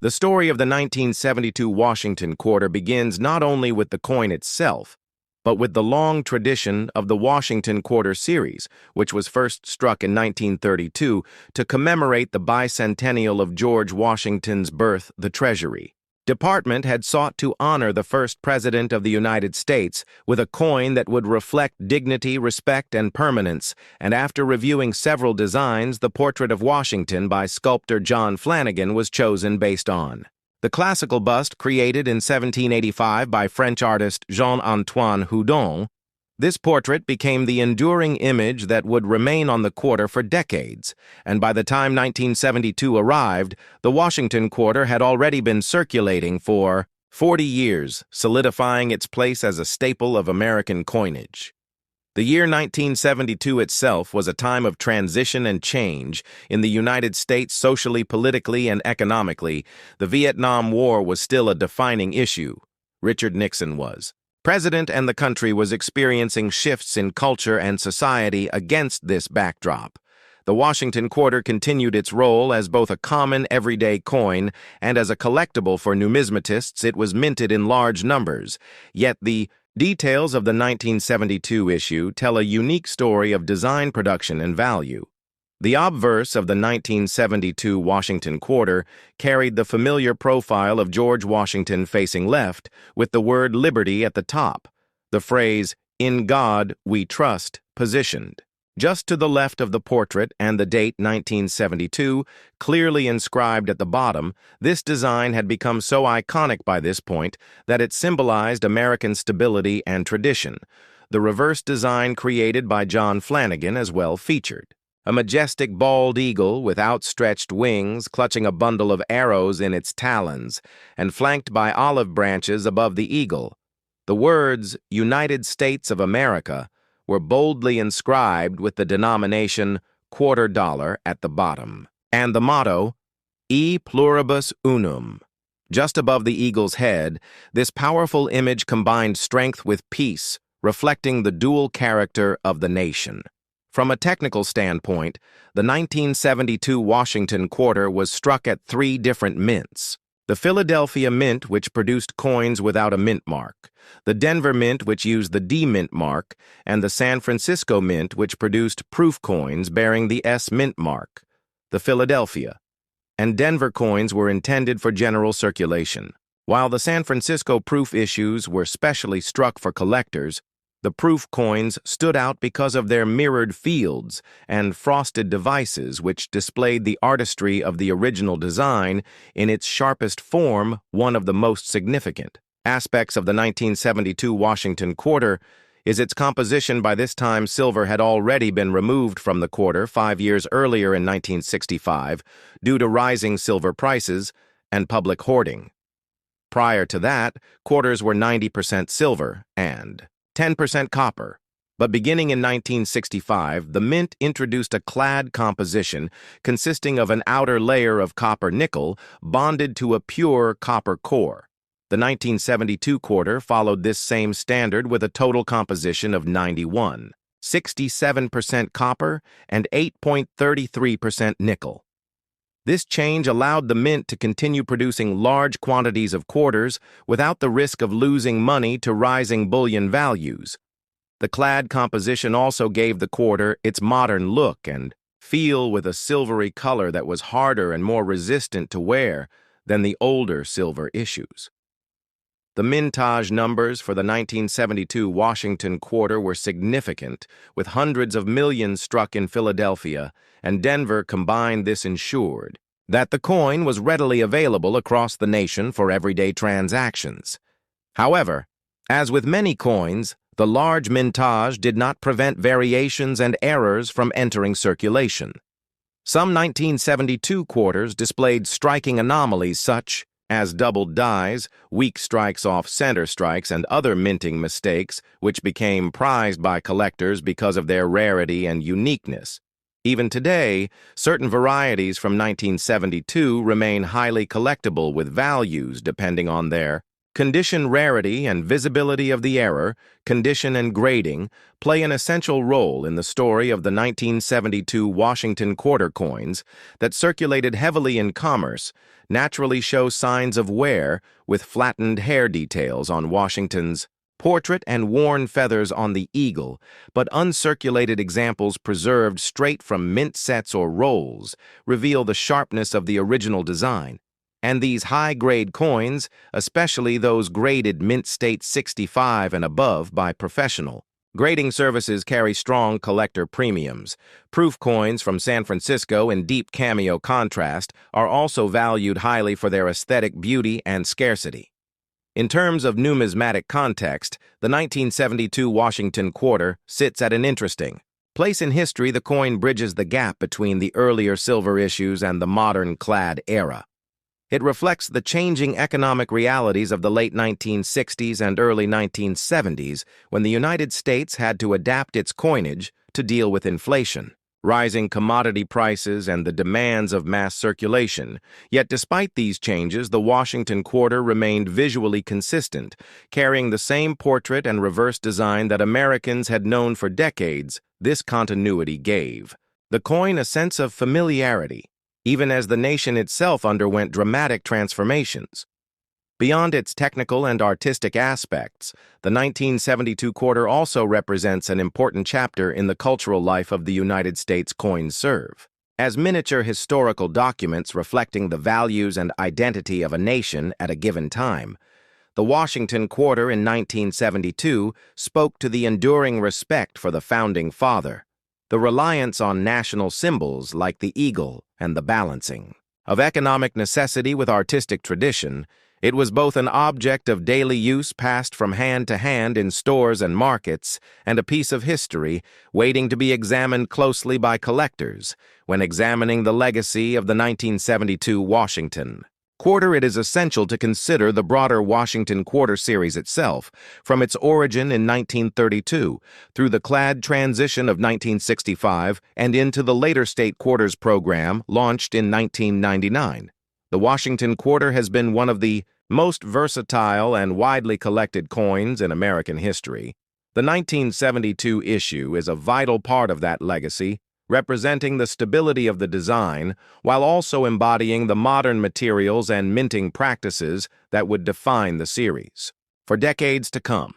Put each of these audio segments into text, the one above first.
The story of the 1972 Washington quarter begins not only with the coin itself, but with the long tradition of the Washington Quarter series, which was first struck in 1932 to commemorate the bicentennial of George Washington's birth. The Treasury Department had sought to honor the first president of the United States with a coin that would reflect dignity, respect, and permanence, and after reviewing several designs, the portrait of Washington by sculptor John Flanagan was chosen based on the classical bust created in 1785 by French artist Jean-Antoine Houdon. This portrait became the enduring image that would remain on the quarter for decades, and by the time 1972 arrived, the Washington quarter had already been circulating for 40 years, solidifying its place as a staple of American coinage. The year 1972 itself was a time of transition and change in the United States socially, politically, and economically. The Vietnam War was still a defining issue. Richard Nixon was president, and the country was experiencing shifts in culture and society against this backdrop. The Washington quarter continued its role as both a common everyday coin and as a collectible for numismatists. It was minted in large numbers, yet the details of the 1972 issue tell a unique story of design, production, and value. The obverse of the 1972 Washington quarter carried the familiar profile of George Washington facing left, with the word liberty at the top, the phrase, "In God we trust," positioned just to the left of the portrait, and the date 1972 clearly inscribed at the bottom. This design had become so iconic by this point that it symbolized American stability and tradition. The reverse design created by John Flanagan as well featured a majestic bald eagle with outstretched wings clutching a bundle of arrows in its talons, and flanked by olive branches above the eagle. The words United States of America were boldly inscribed with the denomination $quarter at the bottom, and the motto, E pluribus unum. Just above the eagle's head, this powerful image combined strength with peace, reflecting the dual character of the nation. From a technical standpoint, the 1972 Washington quarter was struck at 3 different mints: the Philadelphia Mint, which produced coins without a mint mark, the Denver Mint, which used the D mint mark, and the San Francisco Mint, which produced proof coins bearing the S mint mark. The Philadelphia and Denver coins were intended for general circulation, while the San Francisco proof issues were specially struck for collectors. The proof coins stood out because of their mirrored fields and frosted devices, which displayed the artistry of the original design in its sharpest form. One of the most significant aspects of the 1972 Washington quarter is its composition. By this time, silver had already been removed from the quarter 5 years earlier in 1965 due to rising silver prices and public hoarding. Prior to that, quarters were 90% silver and 10% copper, but beginning in 1965, the mint introduced a clad composition consisting of an outer layer of copper nickel bonded to a pure copper core. The 1972 quarter followed this same standard with a total composition of 91.67% copper and 8.33% nickel. This change allowed the mint to continue producing large quantities of quarters without the risk of losing money to rising bullion values. The clad composition also gave the quarter its modern look and feel, with a silvery color that was harder and more resistant to wear than the older silver issues. The mintage numbers for the 1972 Washington quarter were significant, with hundreds of millions struck in Philadelphia and Denver combined. This ensured that the coin was readily available across the nation for everyday transactions. However, as with many coins, the large mintage did not prevent variations and errors from entering circulation. Some 1972 quarters displayed striking anomalies such as doubled dies, weak strikes off center strikes, and other minting mistakes, which became prized by collectors because of their rarity and uniqueness. Even today, certain varieties from 1972 remain highly collectible, with values depending on their Condition rarity and visibility of the error, condition and grading, play an essential role in the story of the 1972 Washington quarter coins that circulated heavily in commerce, naturally show signs of wear with flattened hair details on Washington's portrait and worn feathers on the eagle, but uncirculated examples preserved straight from mint sets or rolls reveal the sharpness of the original design. And these high-grade coins, especially those graded Mint State 65 and above by professional grading services, carry strong collector premiums. Proof coins from San Francisco in deep cameo contrast are also valued highly for their aesthetic beauty and scarcity. In terms of numismatic context, the 1972 Washington quarter sits at an interesting place in history. The coin bridges the gap between the earlier silver issues and the modern clad era. It reflects the changing economic realities of the late 1960s and early 1970s, when the United States had to adapt its coinage to deal with inflation, rising commodity prices, and the demands of mass circulation. Yet despite these changes, the Washington quarter remained visually consistent, carrying the same portrait and reverse design that Americans had known for decades. This continuity gave the coin a sense of familiarity, even as the nation itself underwent dramatic transformations. Beyond its technical and artistic aspects, the 1972 quarter also represents an important chapter in the cultural life of the United States coins serve. As miniature historical documents reflecting the values and identity of a nation at a given time, the Washington quarter in 1972 spoke to the enduring respect for the founding father, the reliance on national symbols like the eagle, and the balancing of economic necessity with artistic tradition. It was both an object of daily use passed from hand to hand in stores and markets, and a piece of history waiting to be examined closely by collectors when examining the legacy of the 1972 Washington quarter. It is essential to consider the broader Washington quarter series itself, from its origin in 1932 through the clad transition of 1965 and into the later state quarters program launched in 1999. The Washington quarter has been one of the most versatile and widely collected coins in American history. The 1972 issue is a vital part of that legacy, representing the stability of the design while also embodying the modern materials and minting practices that would define the series for decades to come.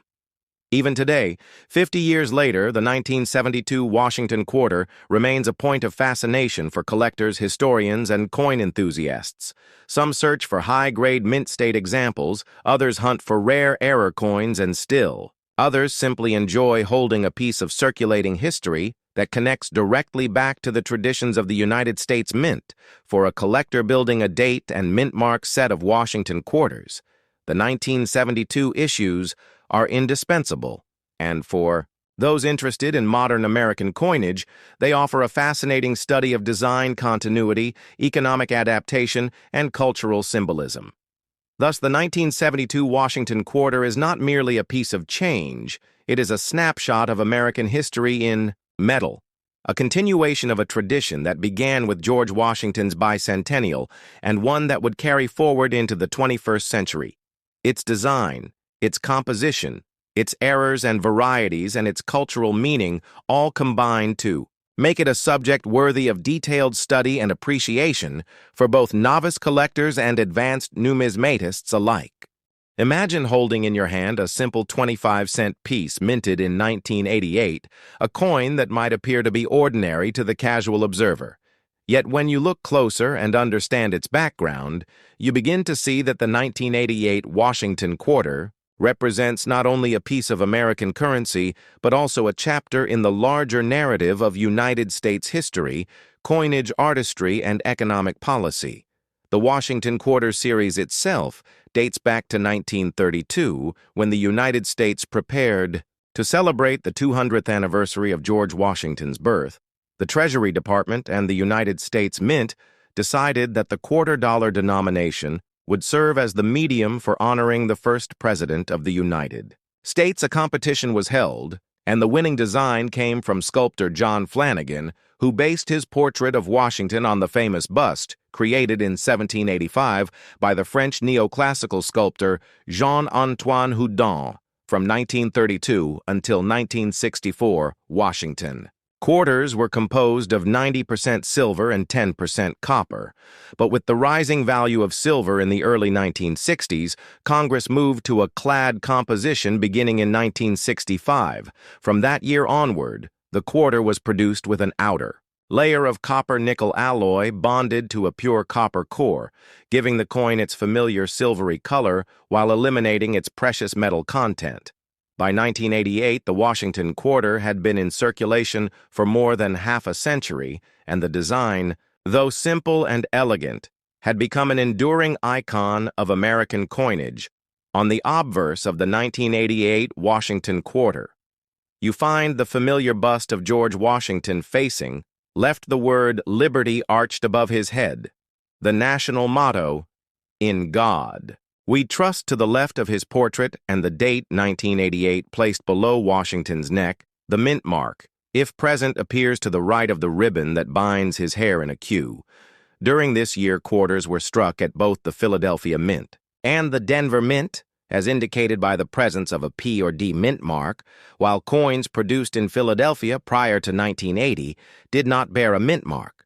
Even today, 50 years later, the 1972 Washington quarter remains a point of fascination for collectors, historians, and coin enthusiasts. Some search for high-grade mint state examples, others hunt for rare error coins, and still others simply enjoy holding a piece of circulating history that connects directly back to the traditions of the United States Mint. For a collector building a date and mint mark set of Washington quarters, the 1972 issues are indispensable, and for those interested in modern American coinage, they offer a fascinating study of design continuity, economic adaptation, and cultural symbolism. Thus, the 1972 Washington quarter is not merely a piece of change, it is a snapshot of American history in metal, a continuation of a tradition that began with George Washington's bicentennial and one that would carry forward into the 21st century. Its design, its composition, its errors and varieties, and its cultural meaning all combine to make it a subject worthy of detailed study and appreciation for both novice collectors and advanced numismatists alike. Imagine holding in your hand a simple 25-cent piece minted in 1988, a coin that might appear to be ordinary to the casual observer. Yet when you look closer and understand its background, you begin to see that the 1988 Washington quarter represents not only a piece of American currency, but also a chapter in the larger narrative of United States history, coinage artistry, and economic policy. The Washington quarter series itself dates back to 1932, when the United States prepared to celebrate the 200th anniversary of George Washington's birth. The Treasury Department and the United States Mint decided that the quarter-dollar denomination would serve as the medium for honoring the first president of the United States. A competition was held, and the winning design came from sculptor John Flanagan, who based his portrait of Washington on the famous bust created in 1785 by the French neoclassical sculptor Jean-Antoine Houdon from 1932 until 1964, Washington. Quarters were composed of 90% silver and 10% copper, but with the rising value of silver in the early 1960s, Congress moved to a clad composition beginning in 1965. From that year onward, the quarter was produced with an outer layer of copper-nickel alloy bonded to a pure copper core, giving the coin its familiar silvery color while eliminating its precious metal content. By 1988, the Washington quarter had been in circulation for more than half a century, and the design, though simple and elegant, had become an enduring icon of American coinage. On the obverse of the 1988 Washington quarter, you find the familiar bust of George Washington facing, left the word Liberty arched above his head. The national motto, "In God We trust," to the left of his portrait, and the date 1988 placed below Washington's neck. The mint mark, if present, appears to the right of the ribbon that binds his hair in a queue. During this year, quarters were struck at both the Philadelphia Mint and the Denver Mint, as indicated by the presence of a P or D mint mark, while coins produced in Philadelphia prior to 1980 did not bear a mint mark.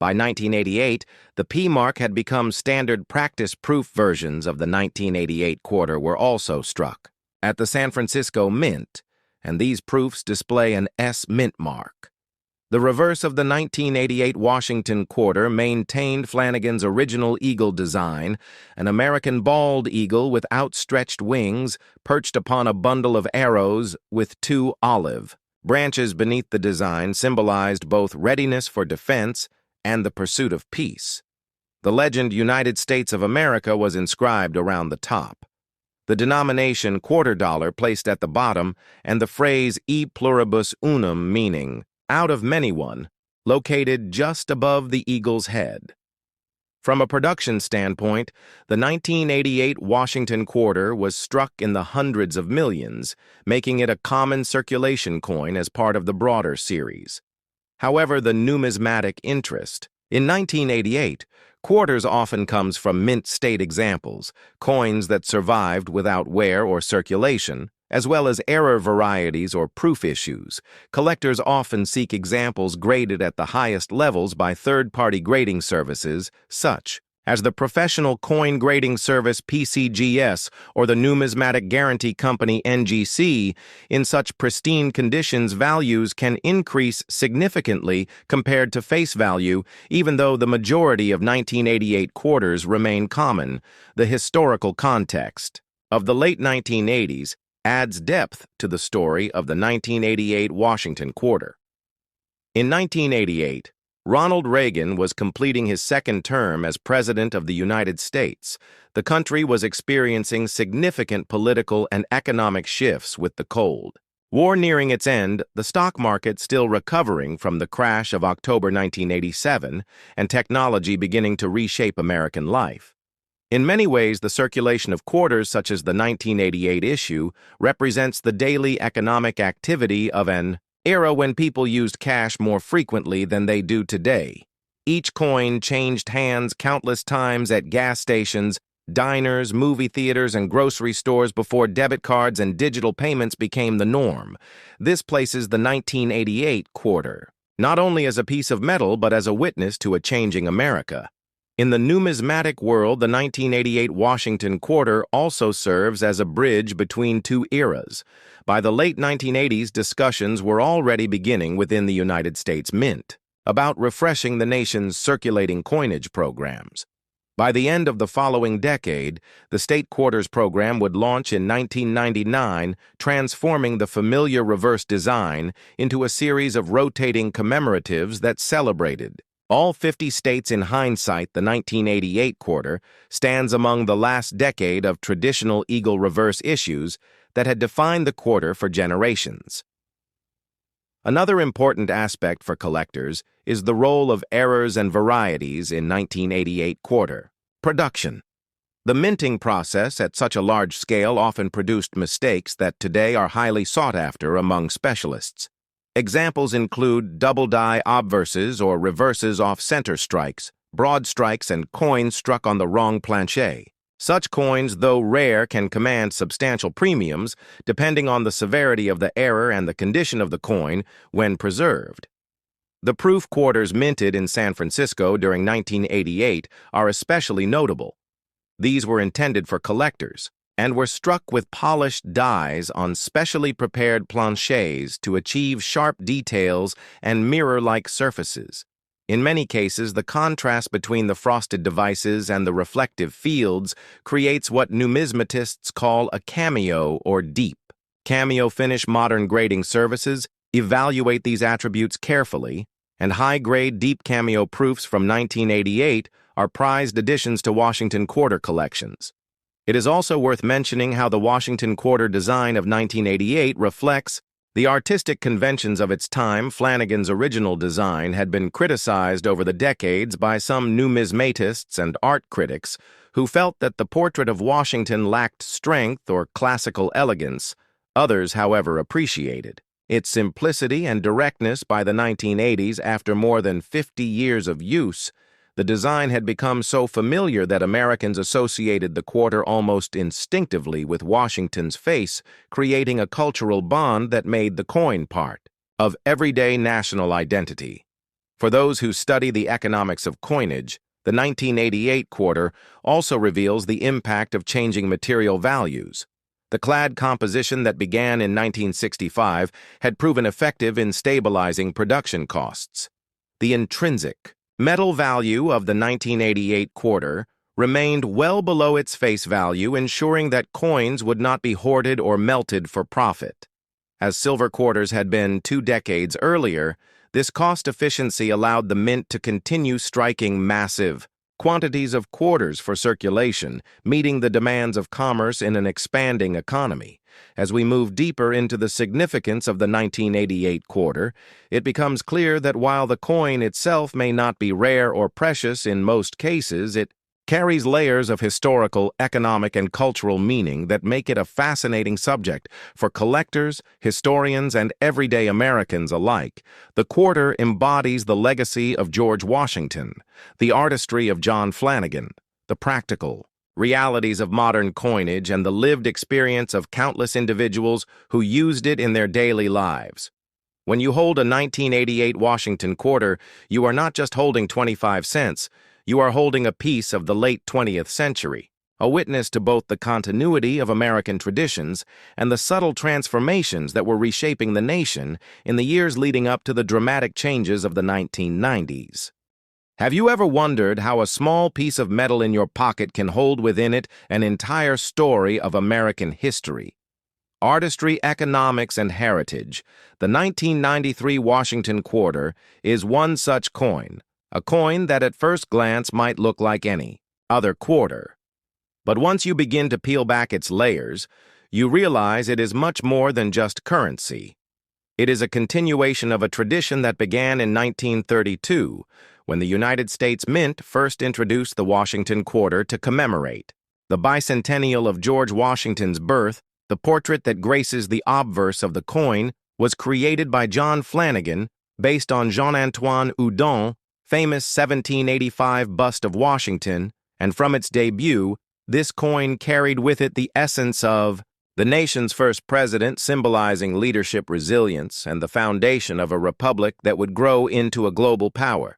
By 1988, the P mark had become standard practice-proof. Versions of the 1988 quarter were also struck at the San Francisco Mint, and these proofs display an S mint mark. The reverse of the 1988 Washington quarter maintained Flanagan's original eagle design, an American bald eagle with outstretched wings perched upon a bundle of arrows with two olive branches beneath. The design symbolized both readiness for defense and the pursuit of peace. The legend United States of America was inscribed around the top. The denomination quarter dollar placed at the bottom, and the phrase e pluribus unum, meaning out of many one, located just above the eagle's head. From a production standpoint, the 1988 Washington quarter was struck in the hundreds of millions, making it a common circulation coin as part of the broader series. However, the numismatic interest. In 1988, quarters often comes from mint state examples, coins that survived without wear or circulation, as well as error varieties or proof issues. Collectors often seek examples graded at the highest levels by third-party grading services, such as the professional coin grading service PCGS or the numismatic guarantee company NGC. In such pristine conditions, values can increase significantly compared to face value, even though the majority of 1988 quarters remain common. The historical context of the late 1980s adds depth to the story of the 1988 Washington quarter. In 1988, Ronald Reagan was completing his second term as President of the United States. The country was experiencing significant political and economic shifts with the Cold War nearing its end, the stock market still recovering from the crash of October 1987, and technology beginning to reshape American life. In many ways, the circulation of quarters, such as the 1988 issue, represents the daily economic activity of an era when people used cash more frequently than they do today. Each coin changed hands countless times at gas stations, diners, movie theaters, and grocery stores before debit cards and digital payments became the norm. This places the 1988 quarter not only as a piece of metal but as a witness to a changing America. In the numismatic world, the 1988 Washington quarter also serves as a bridge between two eras. By the late 1980s, discussions were already beginning within the United States Mint about refreshing the nation's circulating coinage programs. By the end of the following decade, the state quarters program would launch in 1999, transforming the familiar reverse design into a series of rotating commemoratives that celebrated all 50 states. In hindsight, the 1988 quarter stands among the last decade of traditional eagle reverse issues that had defined the quarter for generations. Another important aspect for collectors is the role of errors and varieties in 1988 quarter production. The minting process at such a large scale often produced mistakes that today are highly sought after among specialists. Examples include double-die obverses or reverses off center strikes, broad strikes, and coins struck on the wrong planche. Such coins, though rare, can command substantial premiums depending on the severity of the error and the condition of the coin when preserved. The proof quarters minted in San Francisco during 1988 are especially notable. These were intended for collectors and were struck with polished dies on specially prepared planches to achieve sharp details and mirror-like surfaces. In many cases, the contrast between the frosted devices and the reflective fields creates what numismatists call a cameo or deep. Cameo finish modern grading services evaluate these attributes carefully, and high-grade deep cameo proofs from 1988 are prized additions to Washington Quarter collections. It is also worth mentioning how the Washington Quarter design of 1988 reflects the artistic conventions of its time. Flanagan's original design had been criticized over the decades by some numismatists and art critics who felt that the portrait of Washington lacked strength or classical elegance. Others, however, appreciated its simplicity and directness. By the 1980s, after more than 50 years of use, the design had become so familiar that Americans associated the quarter almost instinctively with Washington's face, creating a cultural bond that made the coin part of everyday national identity. For those who study the economics of coinage, the 1988 quarter also reveals the impact of changing material values. The clad composition that began in 1965 had proven effective in stabilizing production costs. The intrinsic metal value of the 1988 quarter remained well below its face value, ensuring that coins would not be hoarded or melted for profit. As silver quarters had been 2 decades earlier, this cost efficiency allowed the mint to continue striking massive quantities of quarters for circulation, meeting the demands of commerce in an expanding economy. As we move deeper into the significance of the 1988 quarter, it becomes clear that while the coin itself may not be rare or precious in most cases, it carries layers of historical, economic, and cultural meaning that make it a fascinating subject for collectors, historians, and everyday Americans alike. The quarter embodies the legacy of George Washington, the artistry of John Flanagan, the practical realities of modern coinage, and the lived experience of countless individuals who used it in their daily lives. When you hold a 1988 Washington quarter, you are not just holding 25 cents, you are holding a piece of the late 20th century, a witness to both the continuity of American traditions and the subtle transformations that were reshaping the nation in the years leading up to the dramatic changes of the 1990s. Have you ever wondered how a small piece of metal in your pocket can hold within it an entire story of American history? Artistry, economics, and heritage, the 1993 Washington quarter is one such coin, a coin that at first glance might look like any other quarter. But once you begin to peel back its layers, you realize it is much more than just currency. It is a continuation of a tradition that began in 1932, when the United States Mint first introduced the Washington quarter to commemorate the bicentennial of George Washington's birth. The portrait that graces the obverse of the coin was created by John Flanagan based on Jean-Antoine Houdon's famous 1785 bust of Washington, and from its debut, this coin carried with it the essence of the nation's first president, symbolizing leadership, resilience, and the foundation of a republic that would grow into a global power.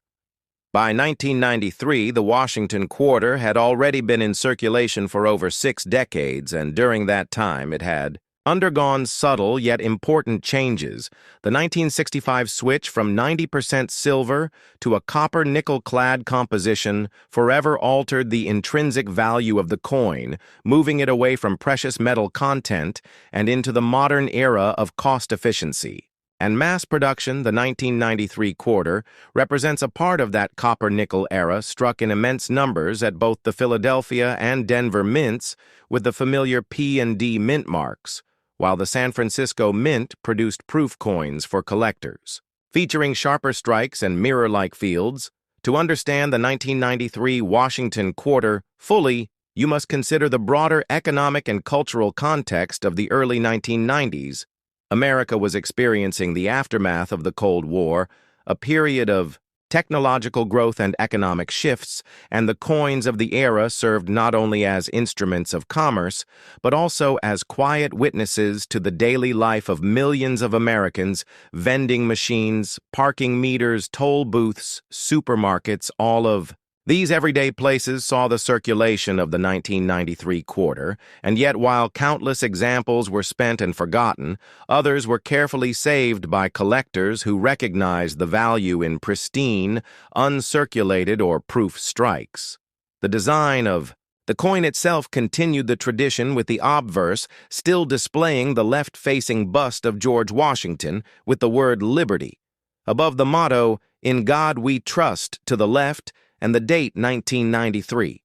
By 1993, the Washington quarter had already been in circulation for over 6 decades, and during that time it had undergone subtle yet important changes. The 1965 switch from 90% silver to a copper-nickel-clad composition forever altered the intrinsic value of the coin, moving it away from precious metal content and into the modern era of cost efficiency and mass production. The 1993 quarter represents a part of that copper-nickel era, struck in immense numbers at both the Philadelphia and Denver mints with the familiar P&D mint marks, while the San Francisco Mint produced proof coins for collectors, featuring sharper strikes and mirror-like fields. To understand the 1993 Washington quarter fully, you must consider the broader economic and cultural context of the early 1990s. America was experiencing the aftermath of the Cold War, a period of technological growth and economic shifts, and the coins of the era served not only as instruments of commerce, but also as quiet witnesses to the daily life of millions of Americans, vending machines, parking meters, toll booths, supermarkets, all of these everyday places saw the circulation of the 1993 quarter, and yet while countless examples were spent and forgotten, others were carefully saved by collectors who recognized the value in pristine, uncirculated or proof strikes. The design of the coin itself continued the tradition, with the obverse still displaying the left-facing bust of George Washington with the word Liberty. Above the motto, "In God We Trust," to the left, and the date 1993.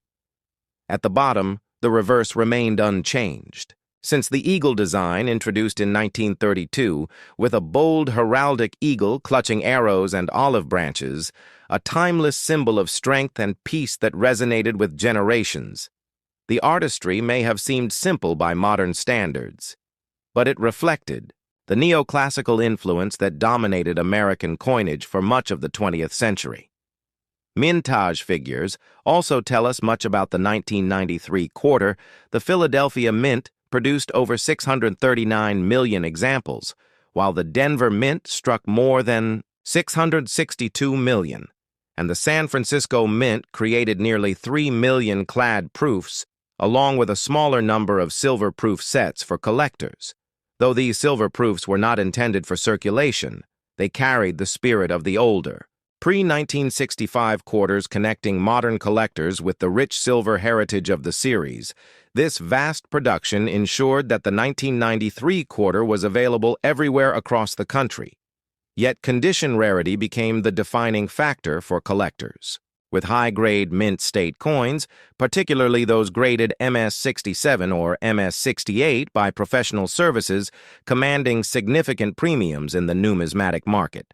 At the bottom, the reverse remained unchanged. Since the eagle design, introduced in 1932, with a bold heraldic eagle clutching arrows and olive branches, a timeless symbol of strength and peace that resonated with generations. The artistry may have seemed simple by modern standards, but it reflected the neoclassical influence that dominated American coinage for much of the 20th century. Mintage figures also tell us much about the 1993 quarter. The Philadelphia Mint produced over 639 million examples, while the Denver Mint struck more than 662 million, and the San Francisco Mint created nearly 3 million clad proofs, along with a smaller number of silver proof sets for collectors. Though these silver proofs were not intended for circulation, they carried the spirit of the older, pre-1965 quarters, connecting modern collectors with the rich silver heritage of the series. This vast production ensured that the 1993 quarter was available everywhere across the country. Yet condition rarity became the defining factor for collectors, with high-grade mint state coins, particularly those graded MS-67 or MS-68 by professional services, commanding significant premiums in the numismatic market.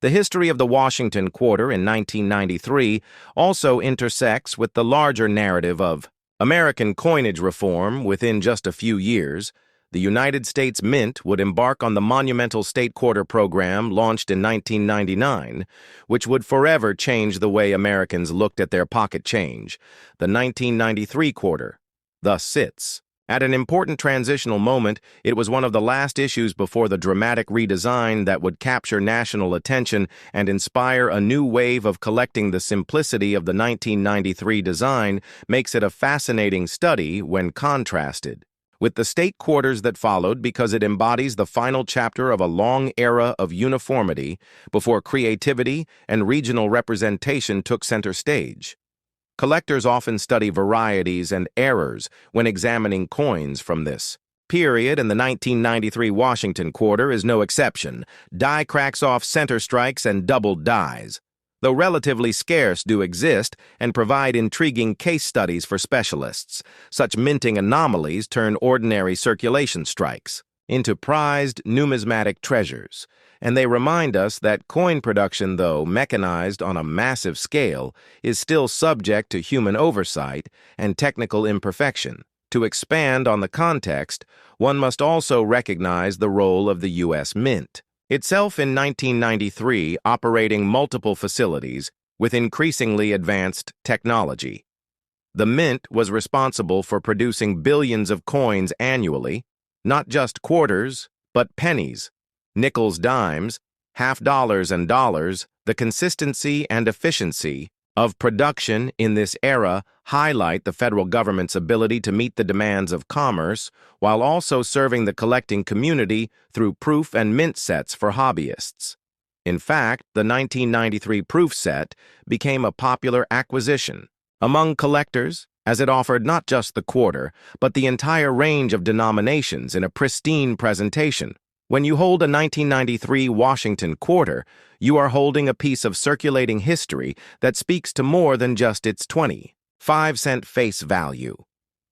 The history of the Washington quarter in 1993 also intersects with the larger narrative of American coinage reform. Within just a few years, the United States Mint would embark on the monumental state quarter program launched in 1999, which would forever change the way Americans looked at their pocket change. The 1993 quarter thus sits at an important transitional moment. It was one of the last issues before the dramatic redesign that would capture national attention and inspire a new wave of collecting. The simplicity of the 1993 design makes it a fascinating study when contrasted with the state quarters that followed, because it embodies the final chapter of a long era of uniformity before creativity and regional representation took center stage. Collectors often study varieties and errors when examining coins from this period, and the 1993 Washington quarter is no exception. Die cracks off center strikes and doubled dies, though relatively scarce, do exist and provide intriguing case studies for specialists. Such minting anomalies turn ordinary circulation strikes into prized numismatic treasures, and they remind us that coin production, though mechanized on a massive scale, is still subject to human oversight and technical imperfection. To expand on the context, one must also recognize the role of the U.S. Mint itself in 1993, operating multiple facilities with increasingly advanced technology. The Mint was responsible for producing billions of coins annually, not just quarters, but pennies, nickels, dimes, half dollars, and dollars. The consistency and efficiency of production in this era highlight the federal government's ability to meet the demands of commerce while also serving the collecting community through proof and mint sets for hobbyists. In fact, the 1993 proof set became a popular acquisition among collectors, as it offered not just the quarter, but the entire range of denominations in a pristine presentation. When you hold a 1993 Washington quarter, you are holding a piece of circulating history that speaks to more than just its 25-cent face value.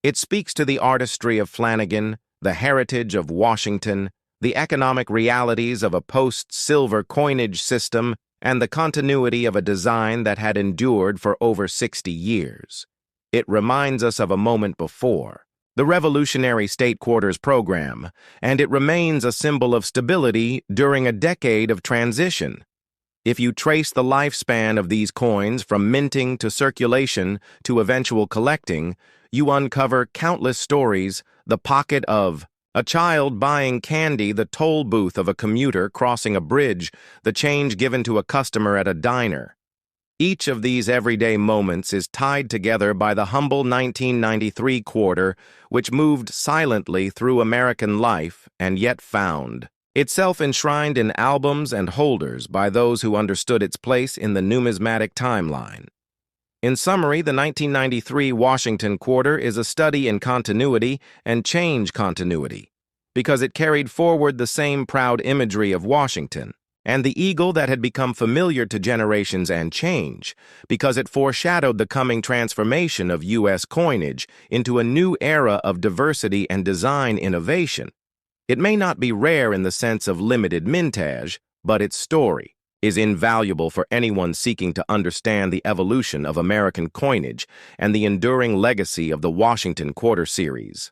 It speaks to the artistry of Flanagan, the heritage of Washington, the economic realities of a post-silver coinage system, and the continuity of a design that had endured for over 60 years. It reminds us of a moment before, the Revolutionary State Quarters program, and it remains a symbol of stability during a decade of transition. If you trace the lifespan of these coins from minting to circulation to eventual collecting, you uncover countless stories: the pocket of a child buying candy, the toll booth of a commuter crossing a bridge, the change given to a customer at a diner. Each of these everyday moments is tied together by the humble 1993 quarter, which moved silently through American life and yet found itself enshrined in albums and holders by those who understood its place in the numismatic timeline. In summary, the 1993 Washington quarter is a study in continuity and change continuity, because it carried forward the same proud imagery of Washington and the eagle that had become familiar to generations, and change, because it foreshadowed the coming transformation of U.S. coinage into a new era of diversity and design innovation. It may not be rare in the sense of limited mintage, but its story is invaluable for anyone seeking to understand the evolution of American coinage and the enduring legacy of the Washington Quarter series.